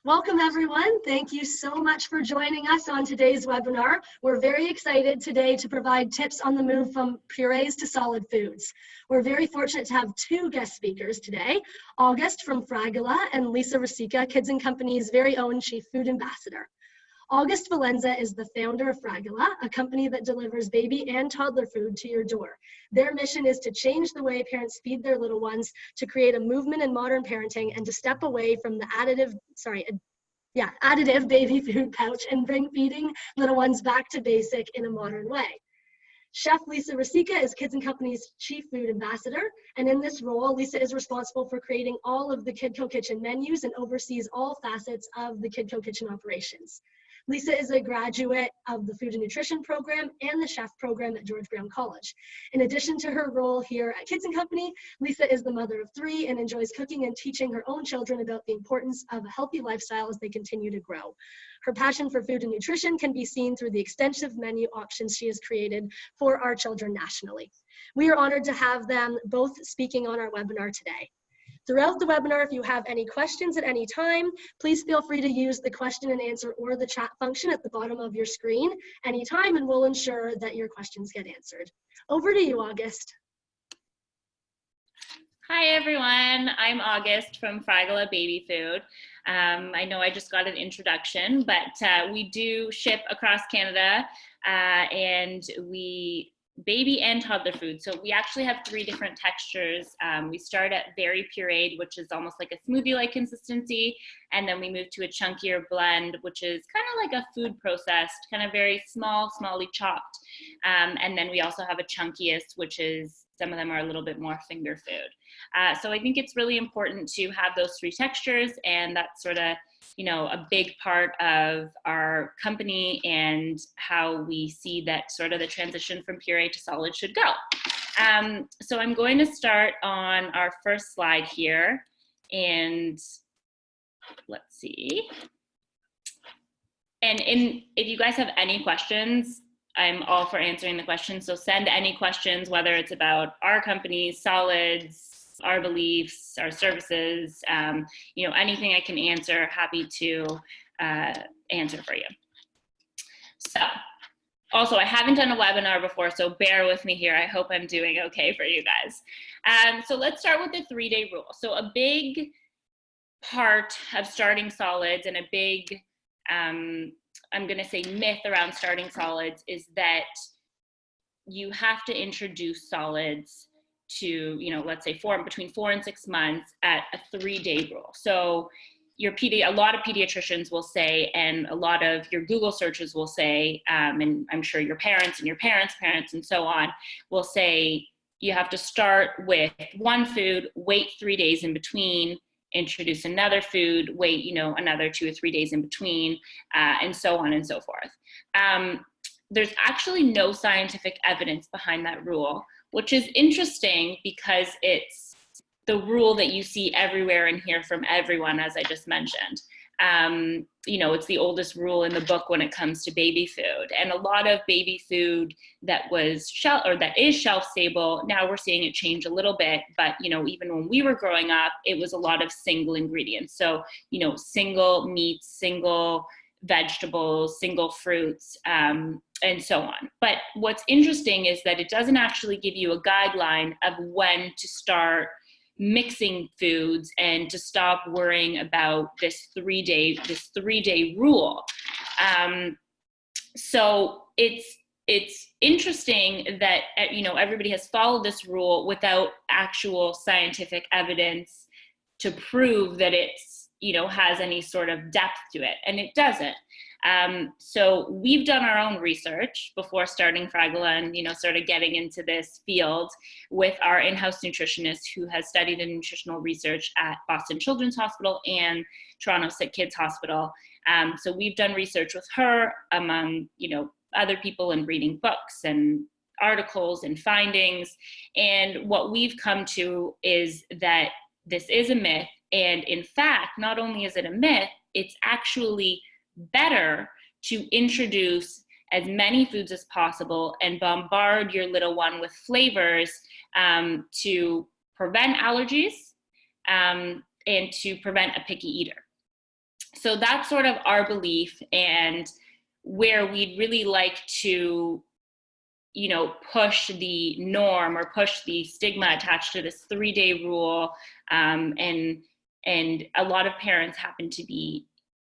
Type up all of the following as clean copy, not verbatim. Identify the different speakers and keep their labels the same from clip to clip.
Speaker 1: Welcome everyone. Thank you so much for joining us on today's webinar. We're very excited today to provide tips on the move from purees to solid foods. We're very fortunate to have two guest speakers today, August from Fragola and Lisa Ruscica, Kids and Company's very own Chief Food Ambassador. August Valenza is the founder of Fragola, a company that delivers baby and toddler food to your door. Their mission is to change the way parents feed their little ones, to create a movement in modern parenting, and to step away from the additive baby food pouch and bring feeding little ones back to basic in a modern way. Chef Lisa Ruscica is Kids and Company's Chief Food Ambassador, and in this role, Lisa is responsible for creating all of the Kidco Kitchen menus and oversees all facets of the Kidco Kitchen operations. Lisa is a graduate of the Food and Nutrition program and the chef program at George Brown College. In addition to her role here at Kids and Company, Lisa is the mother of three and enjoys cooking and teaching her own children about the importance of a healthy lifestyle as they continue to grow. Her passion for food and nutrition can be seen through the extensive menu options she has created for our children nationally. We are honored to have them both speaking on our webinar today. Throughout the webinar, if you have any questions at any time, please feel free to use the question and answer or the chat function at the bottom of your screen anytime, and we'll ensure that your questions get answered. Over to you, August.
Speaker 2: Hi everyone, I'm August from Fragola Baby Food. I know I just got an introduction, but we do ship across Canada and we baby and toddler food. So we actually have three different textures. We start at very pureed, which is almost like a smoothie-like consistency. And then we move to a chunkier blend, which is kind of like a food processed, kind of very smally chopped. And then we also have a chunkiest, which is, some of them are a little bit more finger food. So I think it's really important to have those three textures, and that's sort of, you know, a big part of our company and how we see that sort of the transition from puree to solid should go. So I'm going to start on our first slide here, and let's see. And if you guys have any questions, I'm all for answering the questions. So send any questions, whether it's about our company, solids, our beliefs, our services, you know, anything I can answer, happy to answer for you. So also, I haven't done a webinar before, so bear with me here. I hope I'm doing okay for you guys. So let's start with the 3-day rule. So a big part of starting solids, and a big, I'm gonna say myth around starting solids, is that you have to introduce solids to, you know, let's say between 4 and 6 months at a 3-day rule. So a lot of pediatricians will say, and a lot of your Google searches will say, and I'm sure your parents and your parents' parents and so on will say, you have to start with one food, wait 3 days in between, introduce another food, wait, you know, another 2 or 3 days in between, and so on and so forth. There's actually no scientific evidence behind that rule, which is interesting because it's the rule that you see everywhere and hear from everyone, as I just mentioned. You know, it's the oldest rule in the book when it comes to baby food, and a lot of baby food that is shelf stable. Now we're seeing it change a little bit, but you know, even when we were growing up, it was a lot of single ingredients. So, you know, single meats, single vegetables, single fruits, and so on. But what's interesting is that it doesn't actually give you a guideline of when to start mixing foods and to stop worrying about this 3-day rule. So it's interesting that, you know, everybody has followed this rule without actual scientific evidence to prove that it's, you know, has any sort of depth to it, and it doesn't. So we've done our own research before starting Fragola and, you know, sort of getting into this field with our in-house nutritionist who has studied in nutritional research at Boston Children's Hospital and Toronto Sick Kids Hospital. So we've done research with her among, you know, other people, and reading books and articles and findings. And what we've come to is that this is a myth. And in fact, not only is it a myth, it's actually better to introduce as many foods as possible and bombard your little one with flavors to prevent allergies and to prevent a picky eater. So that's sort of our belief, and where we'd really like to, you know, push the norm or push the stigma attached to this 3-day rule. And a lot of parents happen to be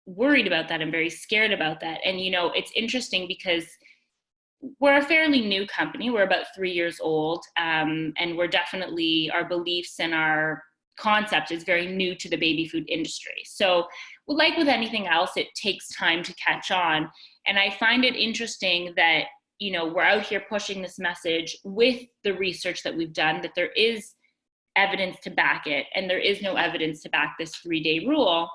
Speaker 2: worried about that and very scared about that. And, you know, it's interesting because we're a fairly new company. We're about 3 years old. And we're definitely, our beliefs and our concept is very new to the baby food industry. So like with anything else, it takes time to catch on. And I find it interesting that, you know, we're out here pushing this message with the research that we've done, that there is evidence to back it, and there is no evidence to back this 3-day rule.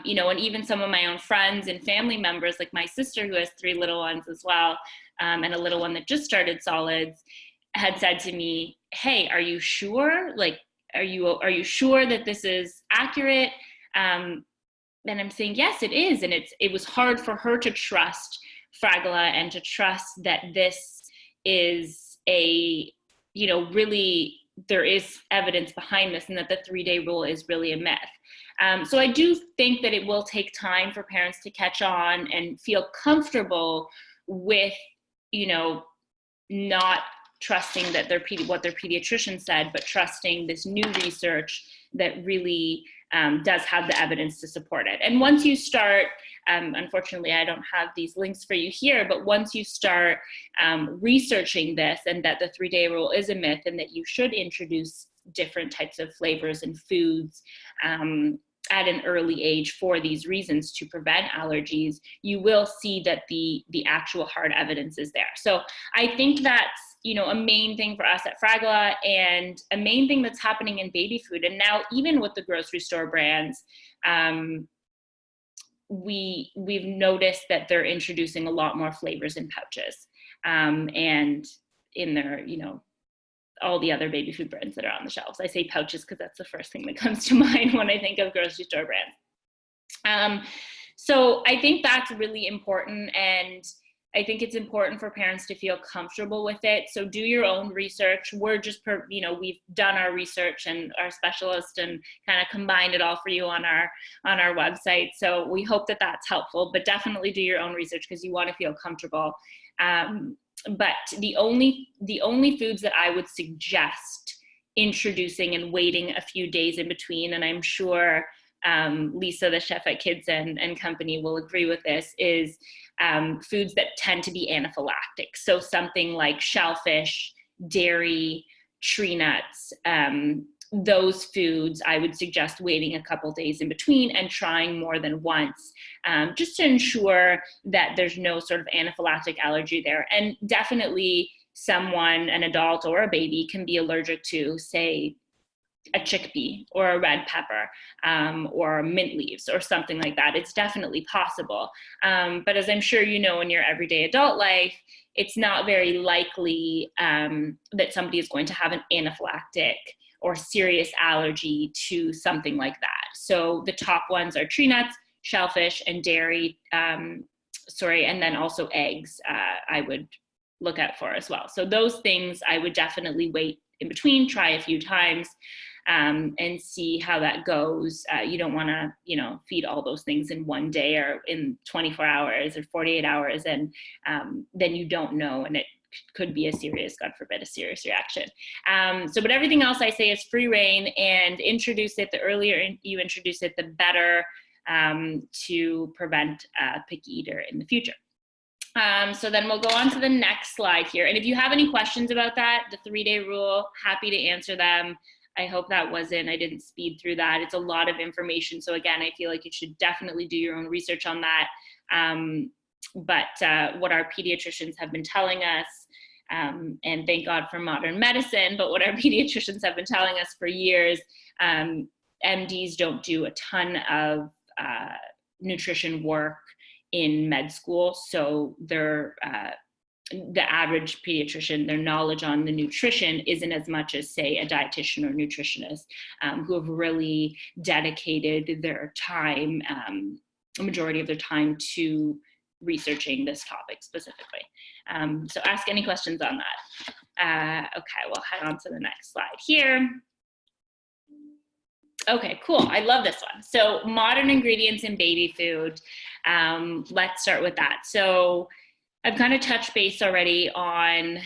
Speaker 2: You know, and even some of my own friends and family members, like my sister who has 3 little ones as well, and a little one that just started solids, had said to me, hey, are you sure? Like, are you sure that this is accurate? And I'm saying, yes, it is. And it was hard for her to trust Fragola and to trust that this is a, you know, really, there is evidence behind this, and that the 3-day rule is really a myth. So I do think that it will take time for parents to catch on and feel comfortable with, you know, not trusting that what their pediatrician said, but trusting this new research that really does have the evidence to support it. And once you start, unfortunately, I don't have these links for you here, but once you start researching this, and that the 3-day rule is a myth, and that you should introduce different types of flavors and foods at an early age for these reasons to prevent allergies, you will see that the actual hard evidence is there. So I think that's, you know, a main thing for us at Fragola, and a main thing that's happening in baby food. And now even with the grocery store brands, we've noticed that they're introducing a lot more flavors in pouches, and in their, you know, all the other baby food brands that are on the shelves. I say pouches because that's the first thing that comes to mind when I think of grocery store brands. So I think that's really important, and I think it's important for parents to feel comfortable with it. So do your own research. We're just, you know, we've done our research and our specialist and kind of combined it all for you on our website. So we hope that that's helpful, but definitely do your own research because you want to feel comfortable. But the only foods that I would suggest introducing and waiting a few days in between, and I'm sure Lisa, the chef at Kids and Company, will agree with this, is foods that tend to be anaphylactic. So something like shellfish, dairy, tree nuts, those foods I would suggest waiting a couple days in between and trying more than once, just to ensure that there's no sort of anaphylactic allergy there. And definitely someone, an adult or a baby, can be allergic to, say, a chickpea or a red pepper, or mint leaves or something like that. It's definitely possible. But as I'm sure you know, in your everyday adult life, it's not very likely that somebody is going to have an anaphylactic or serious allergy to something like that. So the top ones are tree nuts, shellfish, and dairy, and then also eggs, I would look out for as well. So those things I would definitely wait in between, try a few times, and see how that goes. You don't want to, you know, feed all those things in one day or in 24 hours or 48 hours, and then you don't know, and it could be a serious, God forbid, a serious reaction. But everything else I say is free reign, and introduce it. The earlier you introduce it, the better, to prevent a picky eater in the future. So then we'll go on to the next slide here. And if you have any questions about that, the 3-day rule, happy to answer them. I hope that I didn't speed through that. It's a lot of information. So again, I feel like you should definitely do your own research on that. But what our pediatricians have been telling us, and thank God for modern medicine, but what our pediatricians have been telling us for years, MDs don't do a ton of nutrition work in med school. So the average pediatrician, their knowledge on the nutrition isn't as much as, say, a dietitian or nutritionist, who have really dedicated their time, a majority of their time, to researching this topic specifically. So ask any questions on that. Okay, we'll head on to the next slide here. Okay, cool. I love this one. So modern ingredients in baby food. Let's start with that. So I've kind of touched base already on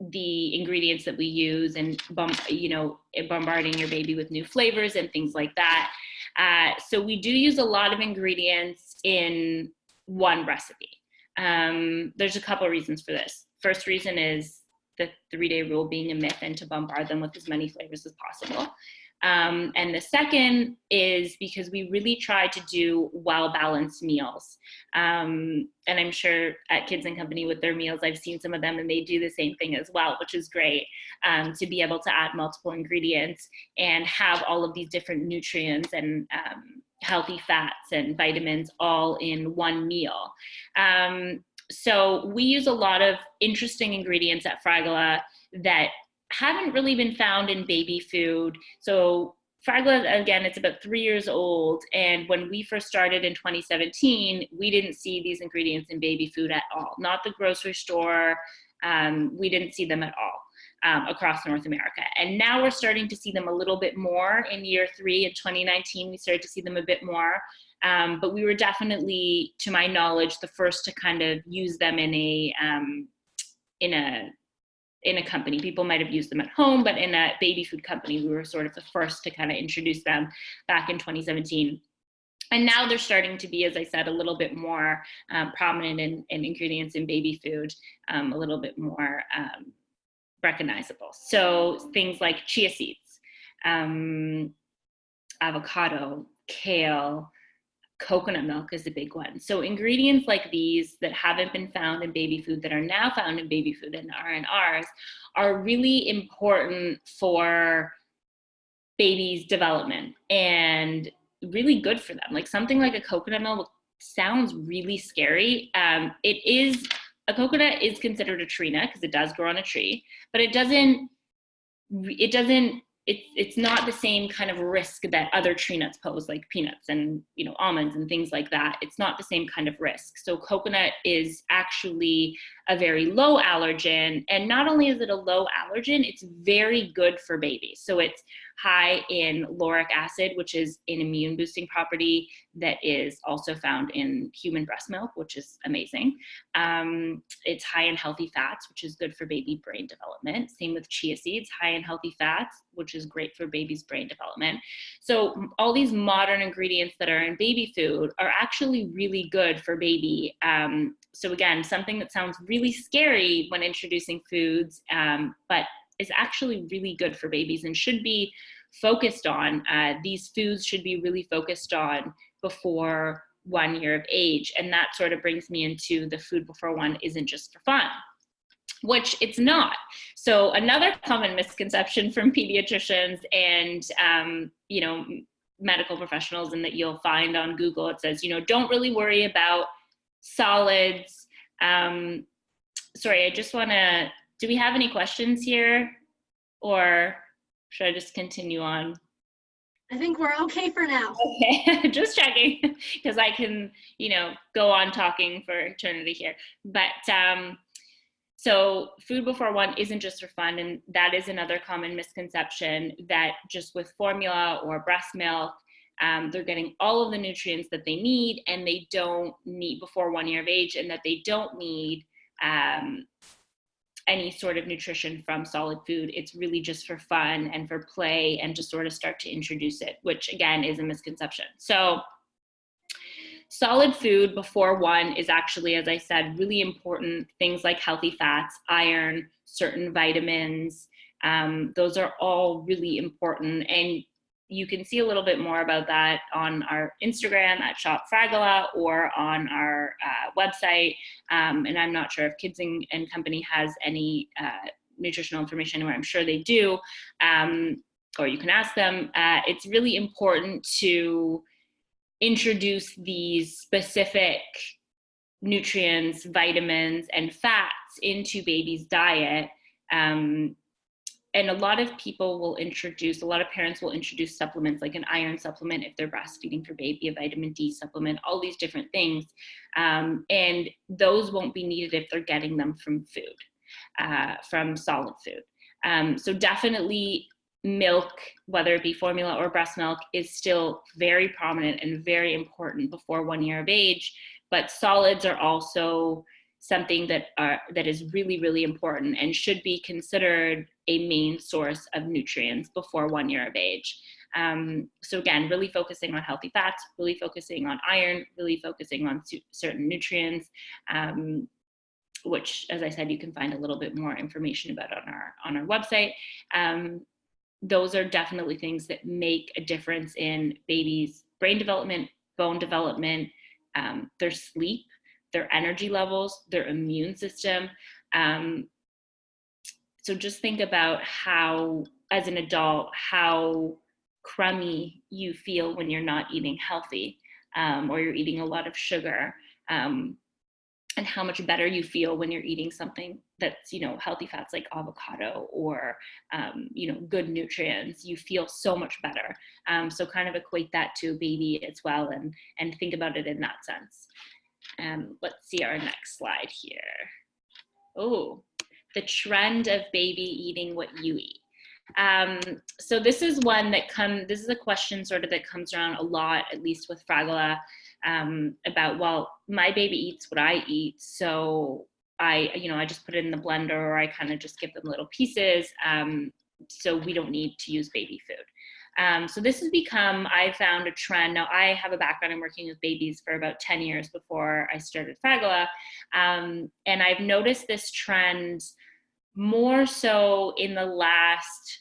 Speaker 2: the ingredients that we use and bombarding your baby with new flavors and things like that. So we do use a lot of ingredients in one recipe. There's a couple of reasons for this. First reason is the 3-day rule being a myth and to bombard them with as many flavors as possible. And the second is because we really try to do well-balanced meals. And I'm sure at Kids and Company with their meals, I've seen some of them and they do the same thing as well, which is great, to be able to add multiple ingredients and have all of these different nutrients and healthy fats and vitamins all in one meal. So we use a lot of interesting ingredients at Fragola that haven't really been found in baby food. So Fragola, again, it's about 3 years old. And when we first started in 2017, we didn't see these ingredients in baby food at all. Not the grocery store. We didn't see them at all across North America. And now we're starting to see them a little bit more in year 3 in 2019. We started to see them a bit more. But we were definitely, to my knowledge, the first to kind of use them in a company. People might have used them at home, but in a baby food company, we were sort of the first to kind of introduce them back in 2017. And now they're starting to be, as I said, a little bit more prominent in ingredients in baby food, a little bit more recognizable. So things like chia seeds, avocado, kale, coconut milk is a big one. So ingredients like these that haven't been found in baby food that are now found in baby food and are in ours are really important for babies' development and really good for them. Like something like a coconut milk sounds really scary. A coconut is considered a tree nut because it does grow on a tree, but it's not the same kind of risk that other tree nuts pose, like peanuts and almonds and things like that. It's not the same kind of risk. So coconut is actually a very low allergen, and not only is it a low allergen, it's very good for babies. So it's high in lauric acid, which is an immune boosting property that is also found in human breast milk, which is amazing. It's high in healthy fats, which is good for baby brain development. Same with chia seeds, high in healthy fats, which is great for baby's brain development. So all these modern ingredients that are in baby food are actually really good for baby. So again, something that sounds really scary when introducing foods, but is actually really good for babies and should be focused on. These foods should be really focused on before 1 year of age. And that sort of brings me into the food before 1 isn't just for fun, which it's not. So another common misconception from pediatricians and, medical professionals, and that you'll find on Google, it says, don't really worry about solids. Sorry, I just want to, do we have any questions here, or should I just continue on?
Speaker 1: I think we're okay for now.
Speaker 2: Okay, just checking, because I can, go on talking for eternity here. But so food before 1 isn't just for fun, and that is another common misconception, that just with formula or breast milk, they're getting all of the nutrients that they need, and they don't need before 1 year of age, and that they don't need any sort of nutrition from solid food. It's really just for fun and for play and to sort of start to introduce it, which again is a misconception. So solid food before 1 is actually, as I said, really important. Things like healthy fats, iron, certain vitamins, those are all really important. And you can see a little bit more about that on our Instagram at Shop Fragola or on our website. And I'm not sure if Kids and Company has any nutritional information anywhere. I'm sure they do, or you can ask them. It's really important to introduce these specific nutrients, vitamins, and fats into baby's diet. And a lot of parents will introduce supplements like an iron supplement if they're breastfeeding for baby, a vitamin D supplement, all these different things. And those won't be needed if they're getting them from food, from solid food. So definitely milk, whether it be formula or breast milk, is still very prominent and very important before 1 year of age. But solids are also something that is really, really important and should be considered a main source of nutrients before 1 year of age. So again, really focusing on healthy fats, really focusing on iron, really focusing on certain nutrients, which, as I said, you can find a little bit more information about on our website. Those are definitely things that make a difference in babies' brain development, bone development, their sleep, their energy levels, their immune system. So just think about how, as an adult, how crummy you feel when you're not eating healthy, or you're eating a lot of sugar, and how much better you feel when you're eating something that's, healthy fats like avocado or, good nutrients. You feel so much better. So kind of equate that to a baby as well, and think about it in that sense. Let's see our next slide here. Oh, the trend of baby eating what you eat. So this is a question sort of that comes around a lot, at least with Fragola, about, well, my baby eats what I eat, so I just put it in the blender, or I kind of just give them little pieces, so we don't need to use baby food. So this has become, I found, a trend. Now, I have a background in working with babies for about 10 years before I started Fragola, and I've noticed this trend more so in the last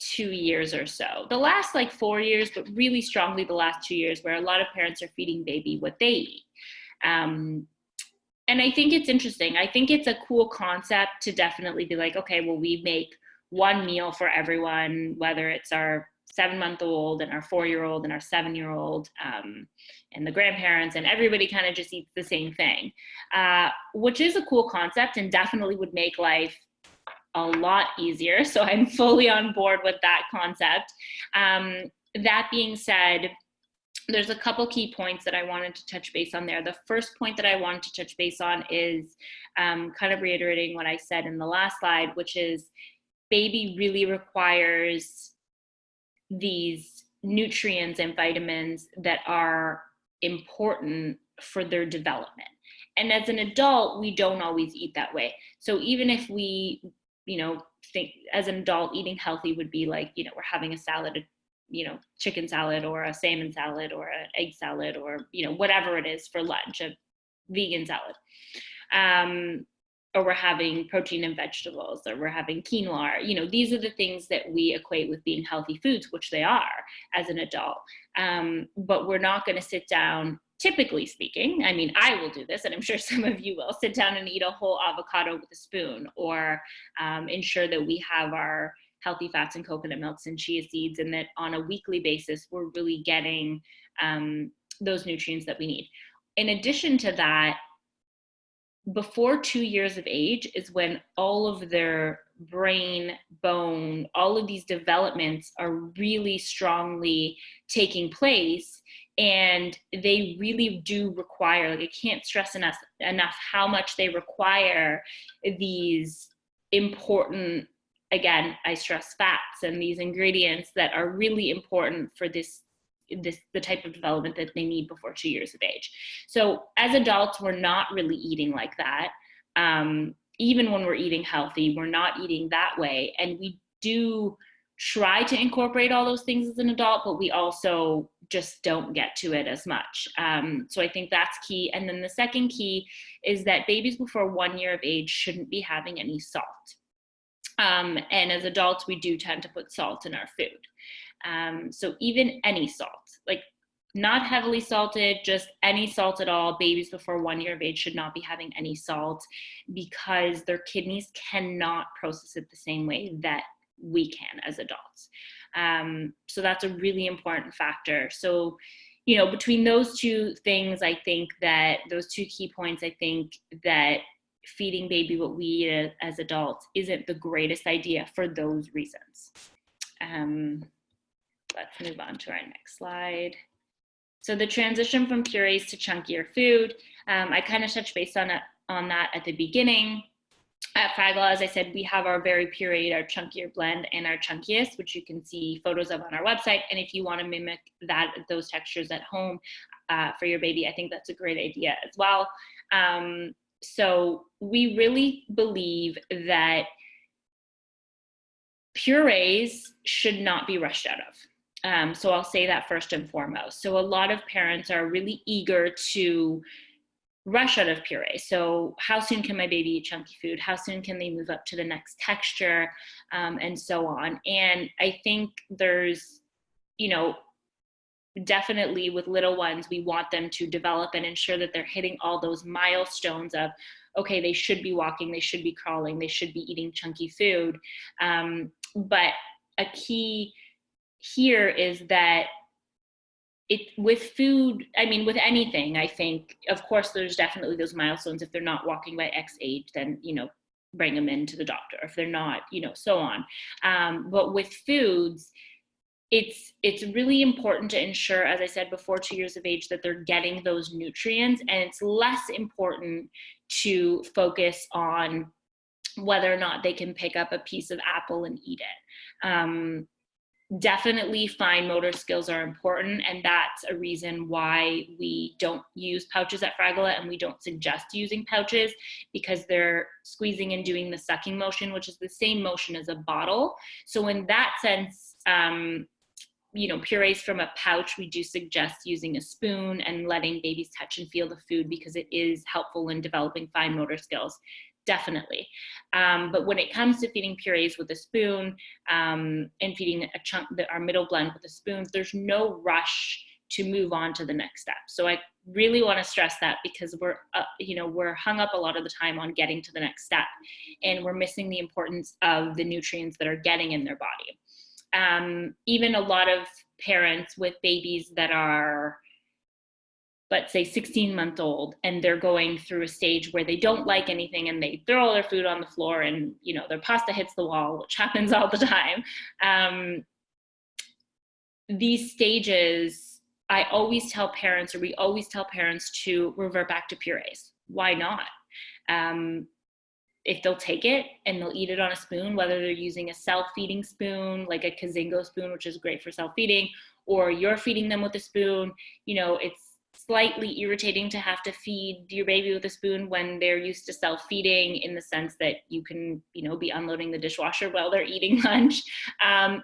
Speaker 2: 2 years or so. The last 4 years, but really strongly the last 2 years, where a lot of parents are feeding baby what they eat. And I think it's interesting. I think it's a cool concept to definitely be like, okay, well, we make one meal for everyone, whether it's our 7-month-old and our 4-year-old and our 7-year-old, and the grandparents, and everybody kind of just eats the same thing, which is a cool concept and definitely would make life a lot easier. So I'm fully on board with that concept. That being said, there's a couple key points that I wanted to touch base on there. The first point that I wanted to touch base on is kind of reiterating what I said in the last slide, which is baby really requires these nutrients and vitamins that are important for their development. And as an adult, we don't always eat that way. So even if we, think as an adult, eating healthy would be like, we're having a salad, chicken salad or a salmon salad or an egg salad, or, whatever it is for lunch, a vegan salad. Or we're having protein and vegetables, or we're having quinoa. These are the things that we equate with being healthy foods, which they are as an adult. But we're not going to sit down, typically speaking. I mean, I will do this, and I'm sure some of you will sit down and eat a whole avocado with a spoon, or ensure that we have our healthy fats and coconut milks and chia seeds, and that on a weekly basis, we're really getting those nutrients that we need. In addition to that, before 2 years of age is when all of their brain, bone, all of these developments are really strongly taking place. And they really do require, I can't stress enough how much they require these important, again, I stress fats, and these ingredients that are really important for the type of development that they need before 2 years of age. So as adults, we're not really eating like that. Even when we're eating healthy, we're not eating that way. And we do try to incorporate all those things as an adult, but we also just don't get to it as much. So I think that's key. And then the second key is that babies before 1 year of age shouldn't be having any salt. And as adults, we do tend to put salt in our food. So even any salt, not heavily salted, just any salt at all, babies before 1 year of age should not be having any salt, because their kidneys cannot process it the same way that we can as adults. So that's a really important factor. So, between those two things, I think that those two key points, I think that feeding baby what we eat as adults isn't the greatest idea for those reasons. Let's move on to our next slide. So the transition from purees to chunkier food, I kind of touched base on that at the beginning. At Fragola, as I said, we have our very pureed, our chunkier blend, and our chunkiest, which you can see photos of on our website. And if you want to mimic those textures at home for your baby, I think that's a great idea as well. So we really believe that purees should not be rushed out of. So I'll say that first and foremost. So a lot of parents are really eager to rush out of puree. So how soon can my baby eat chunky food? How soon can they move up to the next texture? And so on. And I think there's, definitely with little ones, we want them to develop and ensure that they're hitting all those milestones of, okay, they should be walking, they should be crawling, they should be eating chunky food. But a key here is that with food, with anything, I think, of course, there's definitely those milestones. If they're not walking by X age, then, bring them in to the doctor. If they're not, so on. But with foods, it's really important to ensure, as I said, before 2 years of age, that they're getting those nutrients. And it's less important to focus on whether or not they can pick up a piece of apple and eat it. Definitely fine motor skills are important, and that's a reason why we don't use pouches at Fragola, and we don't suggest using pouches, because they're squeezing and doing the sucking motion, which is the same motion as a bottle. So in that sense, purees from a pouch, we do suggest using a spoon and letting babies touch and feel the food, because it is helpful in developing fine motor skills. Definitely. But when it comes to feeding purees with a spoon and feeding our middle blend with a spoon, there's no rush to move on to the next step. So I really want to stress that, because we're hung up a lot of the time on getting to the next step, and we're missing the importance of the nutrients that are getting in their body. Even a lot of parents with babies that are, let's say, 16-month-old, and they're going through a stage where they don't like anything and they throw all their food on the floor, and their pasta hits the wall, which happens all the time. These stages, we always tell parents to revert back to purees. Why not? If they'll take it and they'll eat it on a spoon, whether they're using a self-feeding spoon, like a Kazingo spoon, which is great for self-feeding, or you're feeding them with a spoon, it's slightly irritating to have to feed your baby with a spoon when they're used to self-feeding, in the sense that you can, be unloading the dishwasher while they're eating lunch.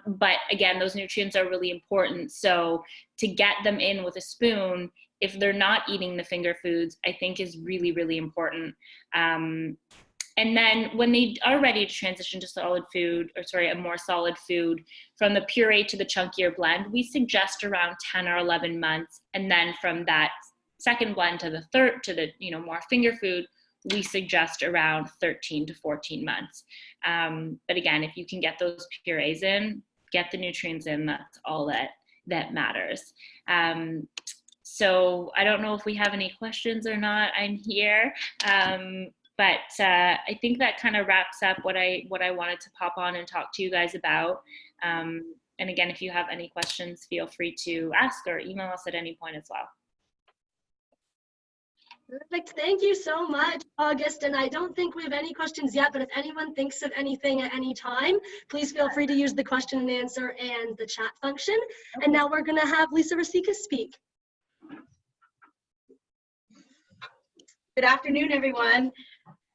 Speaker 2: But again, those nutrients are really important. So to get them in with a spoon, if they're not eating the finger foods, I think is really, really important. And then when they are ready to transition to a more solid food, from the puree to the chunkier blend, we suggest around 10 or 11 months. And then from that second blend to the third, to the, more finger food, we suggest around 13 to 14 months. But again, if you can get those purees in, get the nutrients in, that's all that matters. So I don't know if we have any questions or not. I'm here. But I think that kind of wraps up what I wanted to pop on and talk to you guys about. And again, if you have any questions, feel free to ask or email us at any point as well.
Speaker 1: Perfect. Thank you so much, August. And I don't think we have any questions yet, but if anyone thinks of anything at any time, please feel free to use the question and answer and the chat function. And now we're going to have Lisa Ruscica speak.
Speaker 3: Good afternoon, everyone.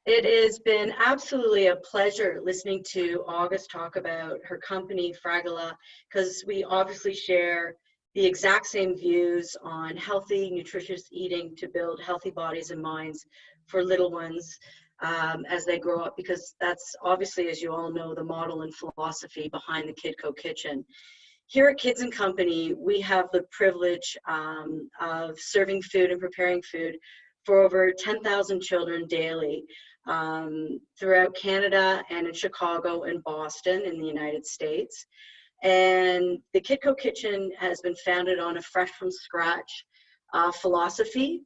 Speaker 3: It has been absolutely a pleasure listening to August talk about her company, Fragola, because we obviously share the exact same views on healthy, nutritious eating to build healthy bodies and minds for little ones as they grow up, because that's obviously, as you all know, the model and philosophy behind the Kidco Kitchen. Here at Kids and Company, we have the privilege of serving food and preparing food for over 10,000 children daily throughout Canada and in Chicago and Boston in the United States. And the Kidco Kitchen has been founded on a fresh from scratch philosophy.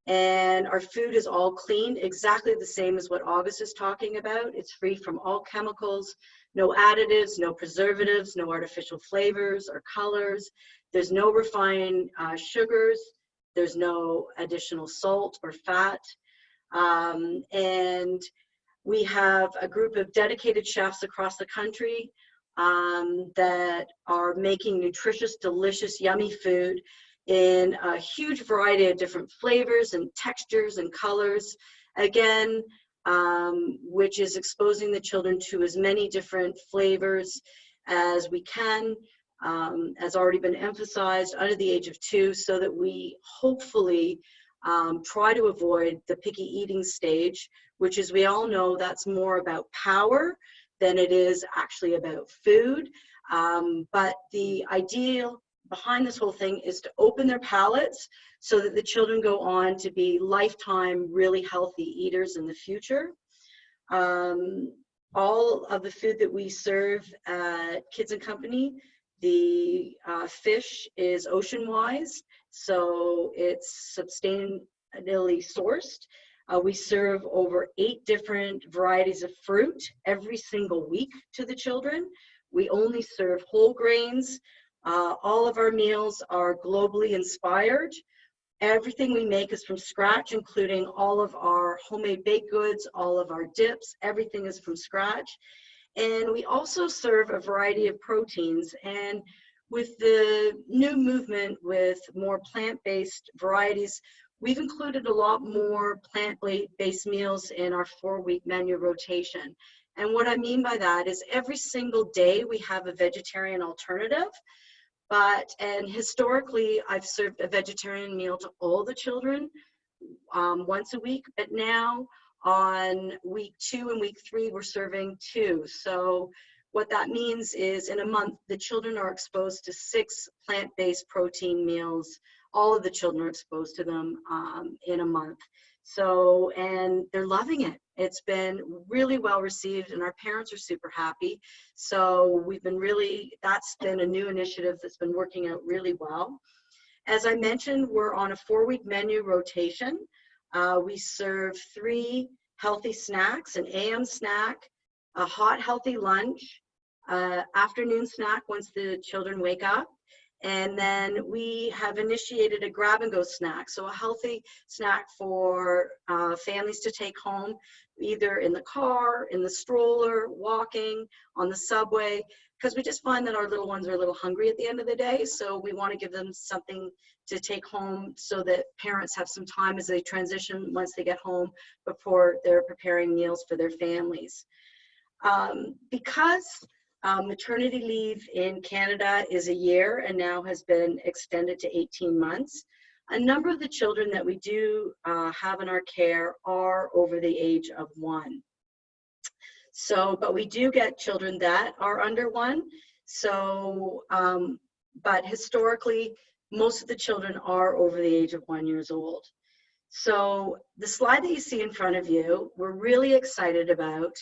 Speaker 3: And our food is all clean, exactly the same as what August is talking about. It's free from all chemicals, no additives, no preservatives, no artificial flavors or colors. There's no refined sugars. There's no additional salt or fat. And We have a group of dedicated chefs across the country that are making nutritious, delicious, yummy food in a huge variety of different flavors and textures and colors. Again, which is exposing the children to as many different flavors as we can, has already been emphasized, under the age of 2, so that we hopefully try to avoid the picky eating stage, which, as we all know, that's more about power than it is actually about food. But the ideal behind this whole thing is to open their palates so that the children go on to be lifetime really healthy eaters in the future. All of the food that we serve at Kids and Company, the fish is ocean-wise, so it's sustainably sourced. We serve over 8 different varieties of fruit every single week to the children. We only serve whole grains. All of our meals are globally inspired. Everything we make is from scratch, including all of our homemade baked goods, all of our dips, everything is from scratch. And we also serve a variety of proteins. And with the new movement with more plant-based varieties, we've included a lot more plant-based meals in our 4-week menu rotation. And what I mean by that is every single day we have a vegetarian alternative. And historically, I've served a vegetarian meal to all the children once a week, but now on week 2 and week 3, we're serving 2. So what that means is in a month, the children are exposed to 6 plant-based protein meals. All of the children are exposed to them in a month. So, and they're loving it. It's been really well received, and our parents are super happy. So we've been that's been a new initiative that's been working out really well. As I mentioned, we're on a 4-week menu rotation. We serve 3 healthy snacks: an AM snack, a hot healthy lunch, afternoon snack once the children wake up, and then we have initiated a grab-and-go snack, so a healthy snack for families to take home, either in the car, in the stroller, walking, on the subway, because we just find that our little ones are a little hungry at the end of the day, so we want to give them something to take home so that parents have some time as they transition once they get home before they're preparing meals for their families. Because maternity leave in Canada is a year and now has been extended to 18 months, a number of the children that we do have in our care are over the age of 1. So, but we do get children that are under 1. So, but historically, most of the children are over the age of 1 year old. So the slide that you see in front of you, we're really excited about.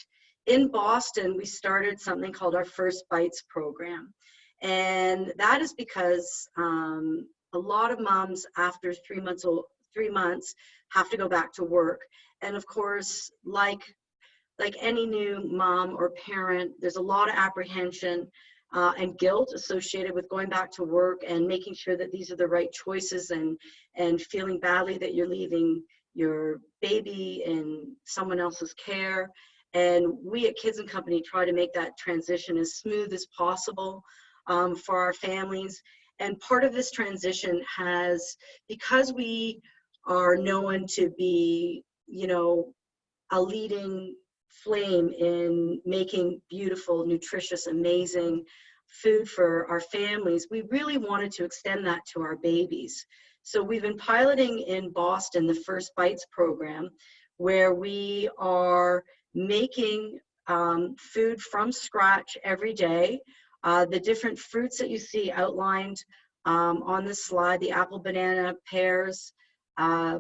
Speaker 3: In Boston, we started something called our First Bites program. And that is because a lot of moms after 3 months have to go back to work. And of course, like any new mom or parent, there's a lot of apprehension and guilt associated with going back to work and making sure that these are the right choices, and feeling badly that you're leaving your baby in someone else's care. And we at Kids and Company try to make that transition as smooth as possible for our families. And part of this transition has, because we are known to be, you know, a leading flame in making beautiful, nutritious, amazing food for our families, we really wanted to extend that to our babies. So we've been piloting in Boston the First Bites program, where we are making food from scratch every day. The different fruits that you see outlined on this slide, the apple, banana, pears,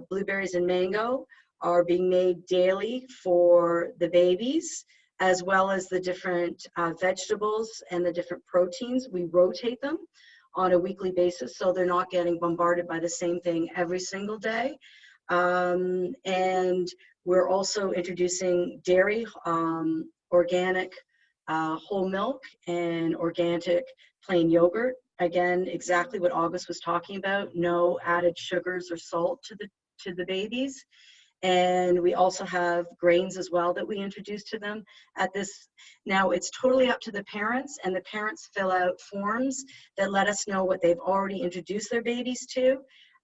Speaker 3: blueberries, and mango, are being made daily for the babies, as well as the different vegetables and the different proteins. We rotate them on a weekly basis, so they're not getting bombarded by the same thing every single day. And we're also introducing dairy, organic whole milk, and organic plain yogurt. Again, exactly what August was talking about, no added sugars or salt to the babies. And we also have grains as well that we introduce to them at this. Now it's totally up to the parents, and the parents fill out forms that let us know what they've already introduced their babies to.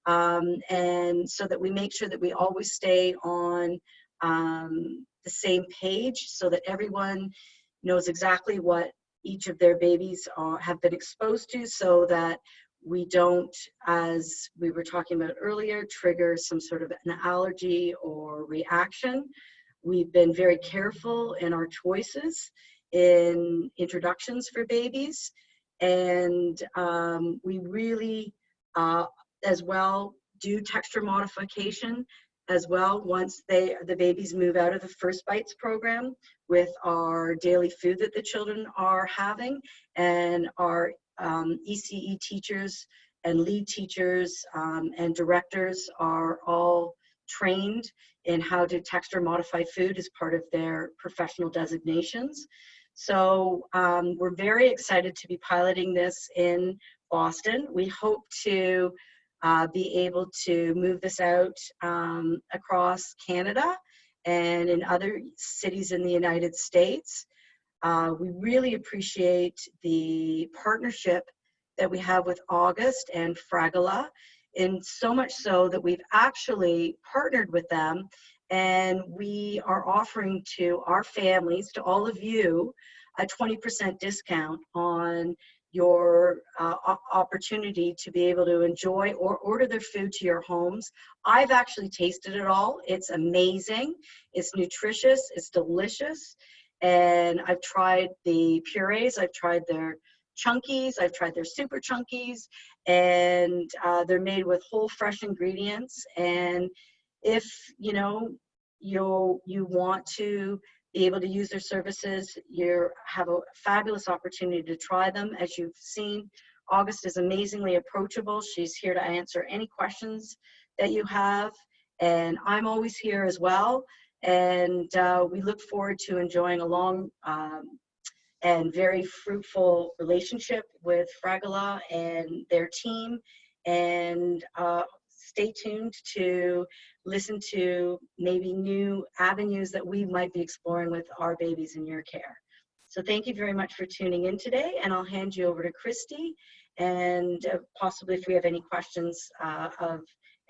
Speaker 3: And so that we make sure that we always stay on the same page so that everyone knows exactly what each of their babies have been exposed to, so that we don't, as we were talking about earlier, trigger some sort of an allergy or reaction. We've been very careful in our choices in introductions for babies, and we really as well do texture modification as well once the babies move out of the First Bites program with our daily food that the children are having, and our ECE teachers and lead teachers and directors are all trained in how to texture modify food as part of their professional designations. So we're very excited to be piloting this in Boston. We hope to be able to move this out across Canada and in other cities in the United States. We really appreciate the partnership that we have with August and Fragola, and so much so that we've actually partnered with them, and we are offering to our families, to all of you, a 20% discount on your opportunity to be able to enjoy or order their food to your homes. I've actually tasted it all. It's amazing. It's nutritious. It's delicious. And I've tried the purees. I've tried their chunkies. I've tried their super chunkies. And they're made with whole fresh ingredients. And if you want to be able to use their services, you have a fabulous opportunity to try them. As you've seen, August is amazingly approachable. She's here to answer any questions that you have, and I'm always here as well. And we look forward to enjoying a long and very fruitful relationship with Fragola and their team. And stay tuned to listen to maybe new avenues that we might be exploring with our babies in your care. So thank you very much for tuning in today, and I'll hand you over to Christy, and possibly if we have any questions of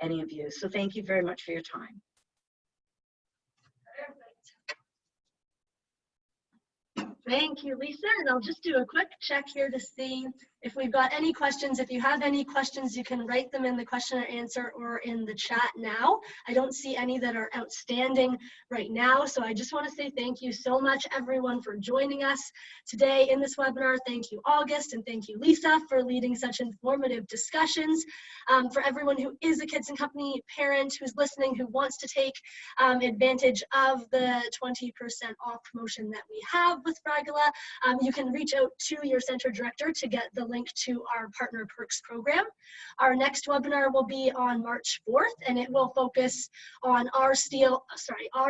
Speaker 3: any of you. So thank you very much for your time.
Speaker 1: Thank you, Lisa. And I'll just do a quick check here to see if we've got any questions. If you have any questions, you can write them in the question and answer or in the chat now. I don't see any that are outstanding right now. So I just want to say thank you so much, everyone, for joining us today in this webinar. Thank you, August, and thank you, Lisa, for leading such informative discussions. For everyone who is a Kids and Company parent who's listening, who wants to take advantage of the 20% off promotion that we have with Fragola, you can reach out to your center director to get the link to our Partner Perks program. Our next webinar will be on March 4th, and it will focus on our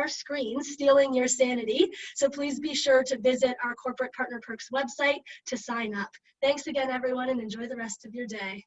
Speaker 1: screens stealing your sanity. So please be sure to visit our Corporate Partner Perks website to sign up. Thanks again, everyone, and enjoy the rest of your day.